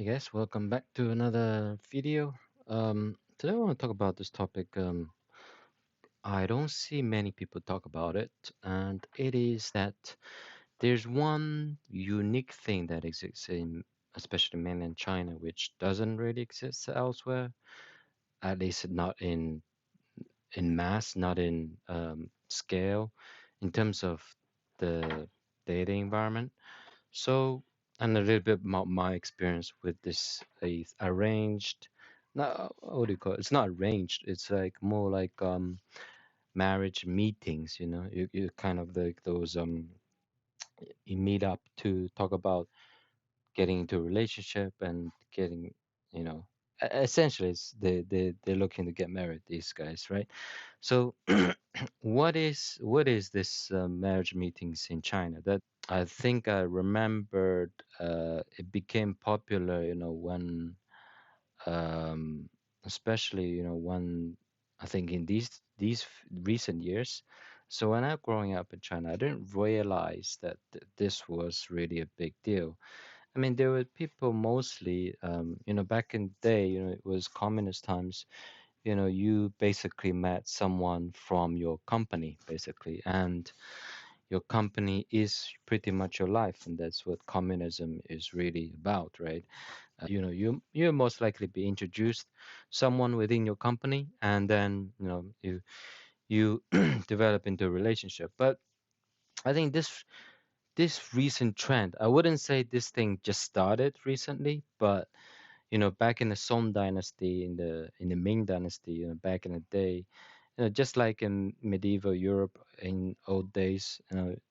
Hey guys, welcome back to another video. Today I want to talk about this topic. I don't see many people talk about it, and it is that there's one unique thing that exists in, especially mainland China, which doesn't really exist elsewhere. At least not in mass, not in scale, in terms of the dating environment. So, and a little bit about my experience with this arranged, not what do you call it? It's not arranged. It's like more like marriage meetings. You kind of like those you meet up to talk about getting into a relationship and getting, you know, essentially they're looking to get married. These guys, right? So, what is this marriage meetings in China? I think I remembered it became popular, um, especially, when I think in recent years. So when I growing up in China, I didn't realize that this was really a big deal. I mean, there were people mostly, back in the day, it was communist times. You basically met someone from your company, basically, and your company is pretty much your life, and that's what communism is really about, right? You most likely be introduced someone within your company, and then you develop into a relationship. But I think this recent trend, I wouldn't say this thing just started recently, but back in the Song Dynasty, in the Ming Dynasty, back in the day, just like in medieval Europe in old days,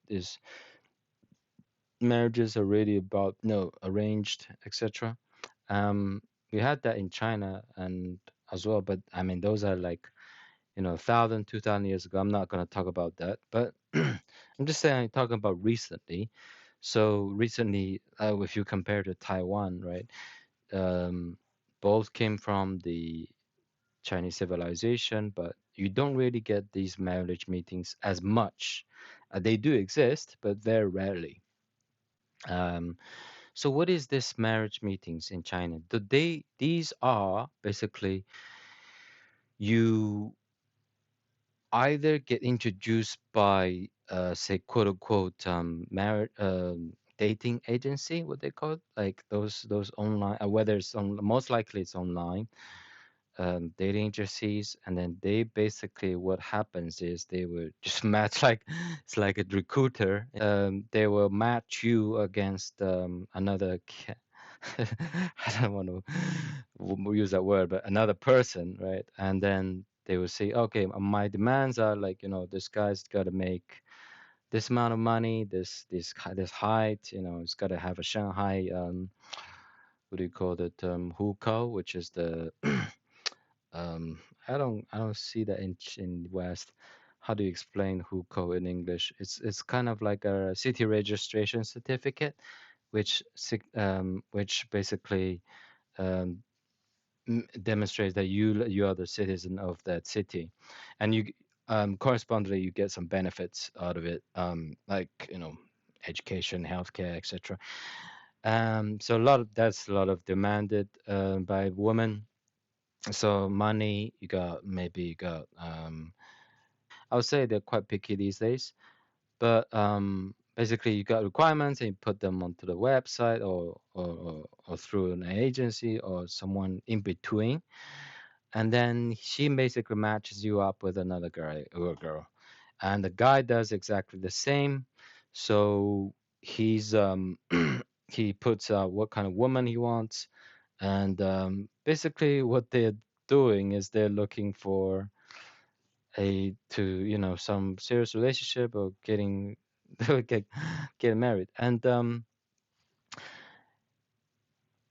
this marriages are really about arranged, etc. We had that in China and as well, but I mean those are like 1,000, 2,000 years ago. I'm not going to talk about that, but I'm just saying I'm talking about recently. So recently, if you compare to Taiwan, right? Um, both came from the Chinese civilization, but you don't really get these marriage meetings as much. They do exist, but very rarely. Um, so what is this marriage meetings in China? These are basically you either get introduced by say quote unquote marriage dating agency, what they call it, like those online, whether it's on, most likely it's online dating agencies, and then they basically, what happens is they will just match, like it's like a recruiter. They will match you against another I don't want to use that word, but another person, right? And then they will say, okay, my demands are like, this guy's got to make this amount of money, this height, it's got to have a Shanghai what do you call it, hukou, which is the I don't see that in West. How do you explain hukou in English? It's kind of like a city registration certificate, which basically um, demonstrates that you are the citizen of that city, and you correspondingly you get some benefits out of it, like education, healthcare, etc. So that's a lot of demanded by women. So money, you got I would say they're quite picky these days, but basically you got requirements and you put them onto the website, or through an agency or someone in between, and then she basically matches you up with another guy or girl, and the guy does exactly the same. So he's he puts out what kind of woman he wants, and basically what they're doing is they're looking for some serious relationship, or get, getting married. And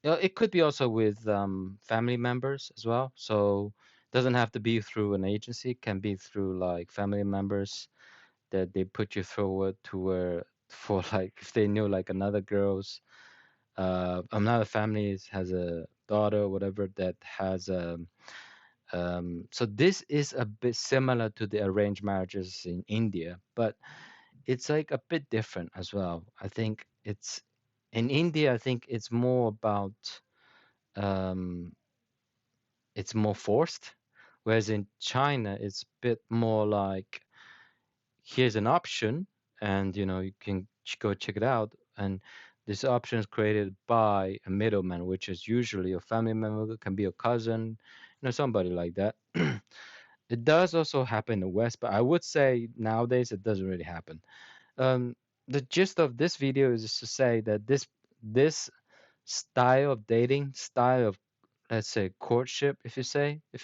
it could be also with family members as well. So it doesn't have to be through an agency, it can be through like family members that they put you forward to, where for like if they knew like another girl's another family has a daughter or whatever that has so this is a bit similar to the arranged marriages in India, but it's like a bit different as well. I think it's in India, I think it's more about um, it's more forced, whereas in China it's a bit more like here's an option, and you can go check it out, and this option is created by a middleman, which is usually a family member, can be a cousin, somebody like that. It does also happen in the West, but I would say nowadays it doesn't really happen. Um, the gist of this video is to say that this style of dating, style of, let's say, courtship, if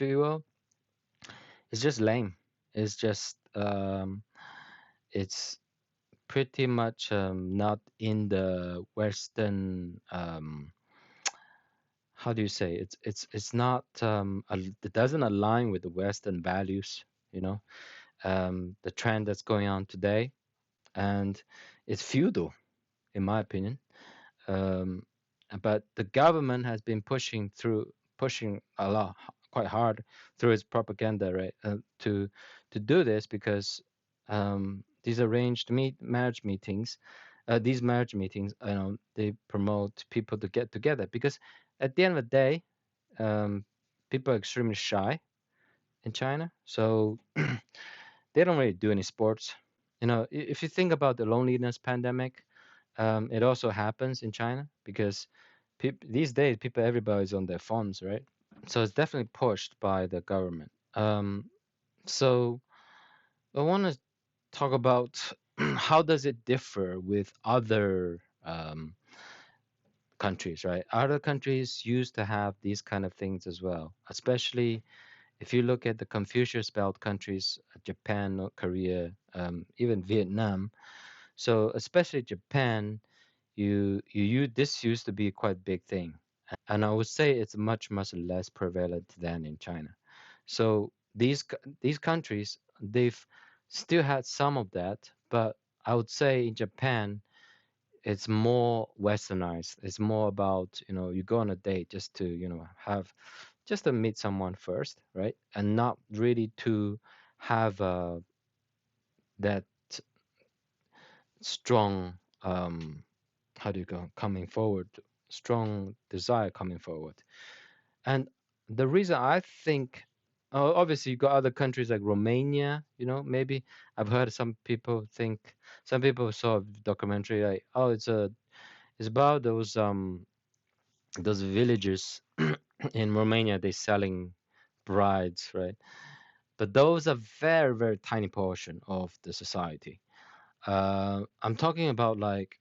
you will, is just lame. It's just it's pretty much not in the Western, how do you say, it's not it doesn't align with the Western values, you know, the trend that's going on today, and it's feudal in my opinion. um, but the government has been pushing a lot, quite hard, through its propaganda, right, to do this, because these arranged marriage meetings, these marriage meetings, they promote people to get together, because at the end of the day, um, people are extremely shy in China, so they don't really do any sports. If you think about the loneliness pandemic, it also happens in China because these days people everybody's on their phones, right? So it's definitely pushed by the government. So I want to talk about how does it differ with other countries, right? Other countries used to have these kind of things as well, especially if you look at the Confucius belt countries, Japan, North Korea, even Vietnam. So especially Japan, this used to be quite a big thing, and I would say it's much less prevalent than in China. So these countries, they've still had some of that, but I would say in Japan it's more westernized. It's more about, you go on a date just to, have just to meet someone first, right? And not really to have that strong, how do you go, coming forward, strong desire coming forward. And the reason I think, obviously, you got other countries like Romania, maybe I've heard some people saw a documentary like, oh, it's about those villages in Romania, they selling brides, right? But those are very tiny portion of the society. I'm talking about like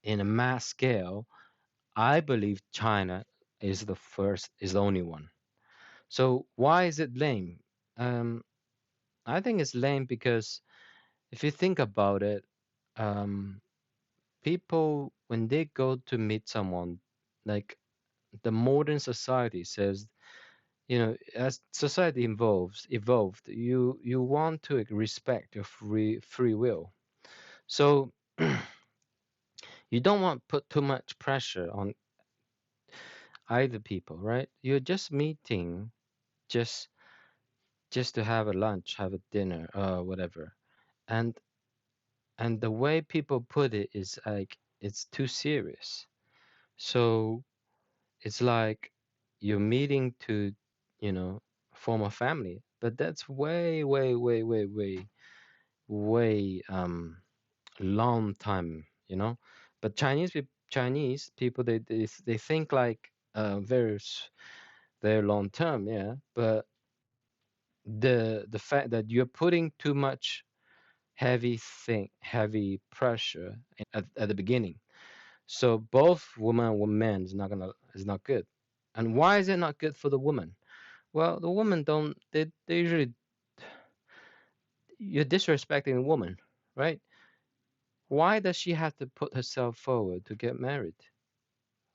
in a mass scale. I believe China is the only one. So why is it lame? Um, I think it's lame because if you think about it, um, people when they go to meet someone, like the modern society says, as society evolved, you want to respect your free will. So you don't want to put too much pressure on either people, right? You're just meeting just just to have a lunch, have a dinner, whatever. And and the way people put it is like it's too serious. So it's like you're meeting to, form a family, but that's way long time, But Chinese people, they think like very long term, yeah. But the fact that you're putting too much heavy pressure at the beginning, so both woman and man is not good. And why is it not good for the woman? Well, the woman don't they usually, you're disrespecting the woman, right? Why does she have to put herself forward to get married,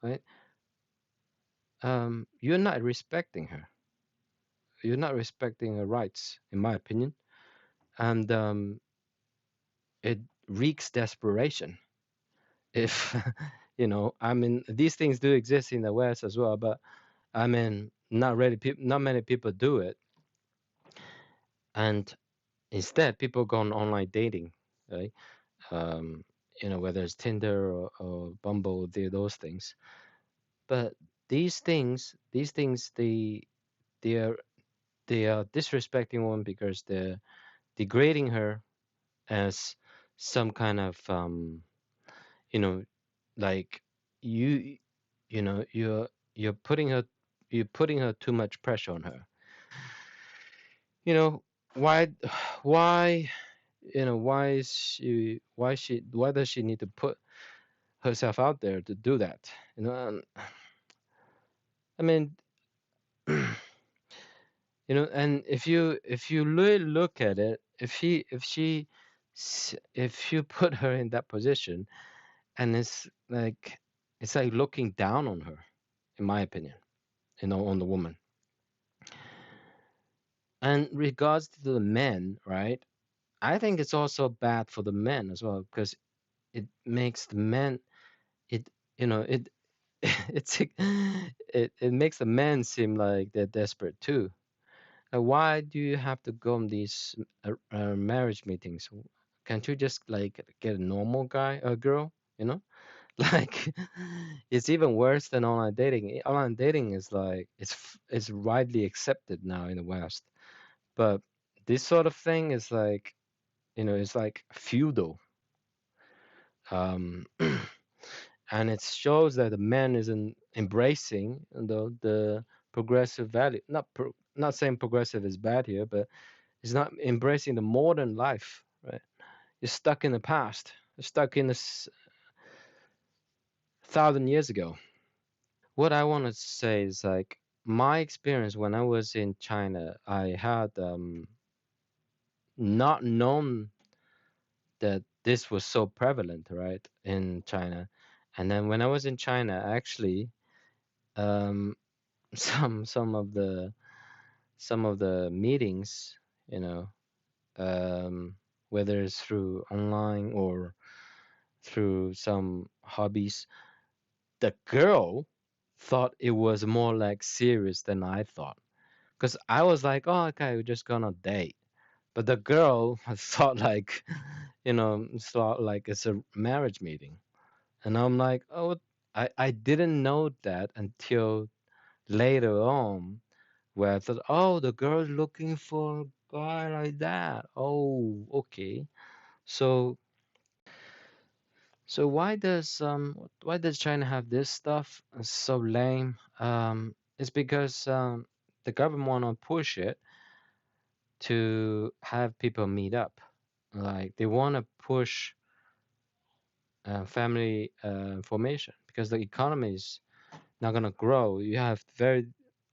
right? You're not respecting her. You're not respecting her rights, in my opinion. And it reeks desperation. If I mean, these things do exist in the West as well, but I mean, not many people do it. And instead, people go on online dating, right? Whether it's Tinder or Bumble, those things. But these things, they are they are disrespecting women because they're degrading her as some kind of you know like you you're putting her too much pressure on her. You know why why why does she need to put herself out there to do that? I mean, and if you really look at it, if you put her in that position, and it's like looking down on her, in my opinion, on the woman. And regards to the men, right? I think it's also bad for the men as well, because it makes the men it you know it it's like- it makes the men seem like they're desperate too. Why do you have to go on these marriage meetings? Can't you just like get a normal guy or girl? You know, like it's even worse than online dating. Online dating is like it's widely accepted now in the West, but this sort of thing is like it's like feudal. Um, and it shows that the man isn't embracing the progressive value. Not saying progressive is bad here, but it's not embracing the modern life, right? You're stuck in the past. You're stuck in this 1,000 years ago. What I want to say is like my experience when I was in China, I had not known that this was so prevalent, right, in China. And then when I was in China, actually, um, some of the meetings, you know, whether it's through online or through some hobbies, the girl thought it was more like serious than I thought. Because I was like, oh, okay, we're just gonna date. But the girl thought like, thought like it's a marriage meeting. And I'm like, oh, I didn't know that until later on, where I thought, oh, the girl's looking for a guy like that. Oh, okay. So So why does China have this stuff? It's so lame. It's because the government want to push it to have people meet up. Like they want to push family formation because the economy is not gonna grow. You have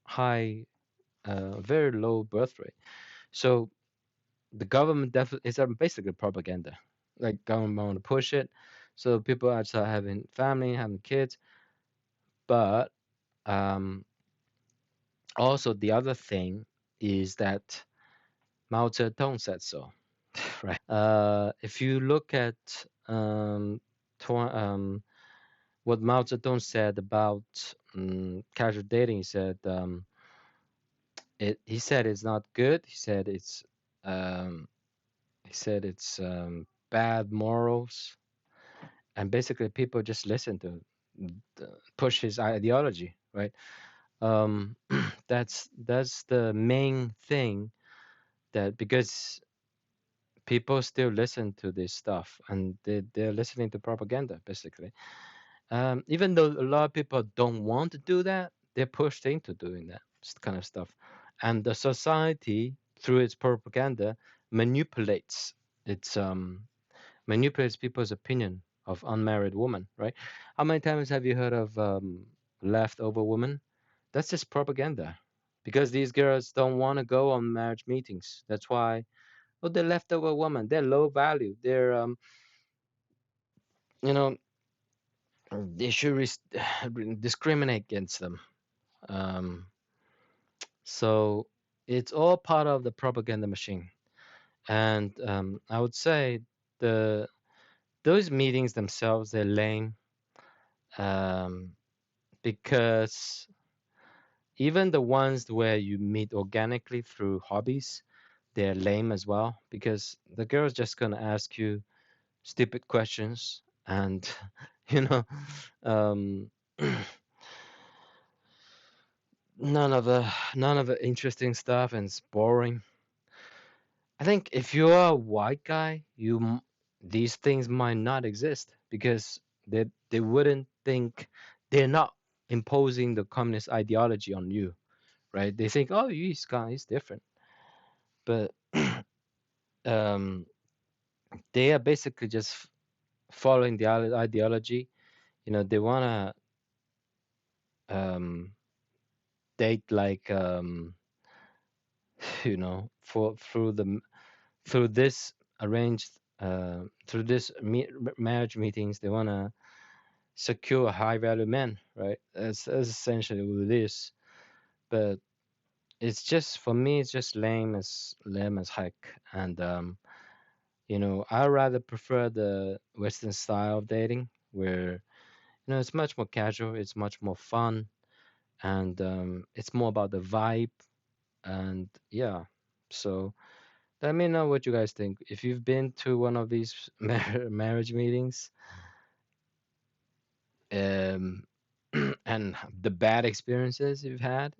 high, very low birth rate. So the government definitely it's basically propaganda. Like government want to push it, so people are start having family, having kids, but Um, also, the other thing is that Mao Zedong said so, right? If you look at tw- um, what Mao Zedong said about casual dating, he said it's not good. Um, he said it's bad morals, and basically people just listen to push his ideology, right? Um, that's the main thing, that because people still listen to this stuff and they're listening to propaganda basically, even though a lot of people don't want to do that, they're pushed into doing that kind of stuff, and the society through its propaganda manipulates its manipulates people's opinion of unmarried women, right? How many times have you heard of leftover women? That's just propaganda, because these girls don't want to go on marriage meetings. That's why. Oh, they're leftover women. They're low value. You know, they should discriminate against them. Um, so it's all part of the propaganda machine. And I would say the those meetings themselves, they're lame, um, because even the ones where you meet organically through hobbies, they're lame as well, because the girl's just gonna ask you stupid questions, and you know um none of the interesting stuff, and it's boring. I think if you're a white guy, these things might not exist because they wouldn't think, they're not imposing the communist ideology on you, right? They think, oh, this guy is different, but um, they are basically just following the ideology. They wanna um, date like for through this arranged through this marriage meetings, they wanna secure a high value man, right? That's essentially what it is. But it's just, for me, it's just lame as heck. And I rather prefer the Western style of dating, where it's much more casual, it's much more fun, and it's more about the vibe. And yeah, so let me know what you guys think. If you've been to one of these marriage meetings, um, and the bad experiences you've had,